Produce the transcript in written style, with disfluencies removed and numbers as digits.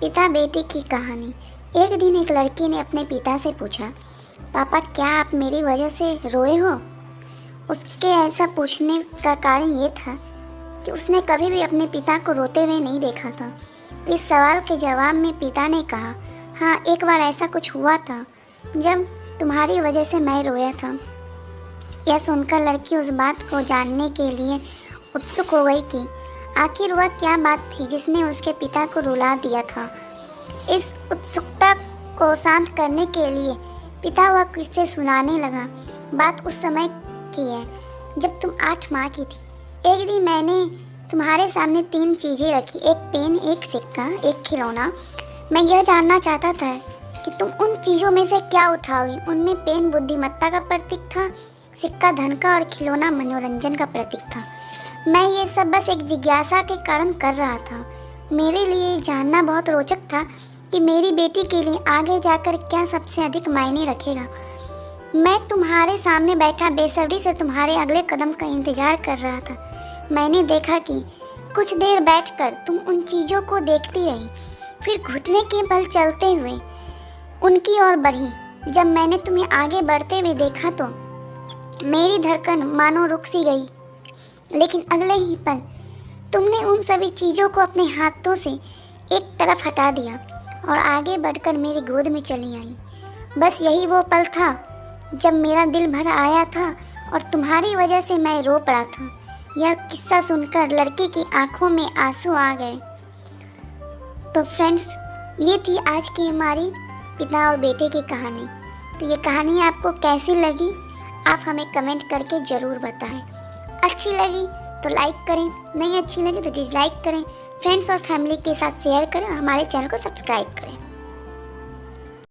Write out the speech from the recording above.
पिता बेटी की कहानी। एक दिन एक लड़की ने अपने पिता से पूछा, पापा क्या आप मेरी वजह से रोए हो? उसके ऐसा पूछने का कारण ये था कि उसने कभी भी अपने पिता को रोते हुए नहीं देखा था। इस सवाल के जवाब में पिता ने कहा, हाँ, एक बार ऐसा कुछ हुआ था जब तुम्हारी वजह से मैं रोया था। यह सुनकर लड़की उस बात को जानने के लिए उत्सुक हो गई कि आखिर वह क्या बात थी जिसने उसके पिता को रुला दिया था। इस उत्सुकता को शांत करने के लिए पिता वह किस्से सुनाने लगा। बात उस समय की है जब तुम 8 माह की थी। एक दिन मैंने तुम्हारे सामने 3 चीज़ें रखी, एक पेन, एक सिक्का, एक खिलौना। मैं यह जानना चाहता था कि तुम उन चीज़ों में से क्या उठाओगी। उनमें पेन बुद्धिमत्ता का प्रतीक था, सिक्का धन का और खिलौना मनोरंजन का प्रतीक था। मैं ये सब बस एक जिज्ञासा के कारण कर रहा था। मेरे लिए जानना बहुत रोचक था कि मेरी बेटी के लिए आगे जाकर क्या सबसे अधिक मायने रखेगा। मैं तुम्हारे सामने बैठा बेसब्री से तुम्हारे अगले कदम का इंतजार कर रहा था। मैंने देखा कि कुछ देर बैठकर तुम उन चीज़ों को देखती रही, फिर घुटने के बल चलते हुए उनकी ओर बढ़ी। जब मैंने तुम्हें आगे बढ़ते हुए देखा तो मेरी धड़कन मानो रुक सी गई, लेकिन अगले ही पल तुमने उन सभी चीज़ों को अपने हाथों से एक तरफ हटा दिया और आगे बढ़कर मेरी गोद में चली आई। बस यही वो पल था जब मेरा दिल भर आया था और तुम्हारी वजह से मैं रो पड़ा था। यह किस्सा सुनकर लड़की की आंखों में आंसू आ गए। तो फ्रेंड्स, ये थी आज की हमारी पिता और बेटे की कहानी। तो ये कहानी आपको कैसी लगी आप हमें कमेंट करके ज़रूर बताएं। अच्छी लगी तो लाइक करें, नहीं अच्छी लगी तो डिसलाइक करें। फ्रेंड्स और फैमिली के साथ शेयर करें और हमारे चैनल को सब्सक्राइब करें।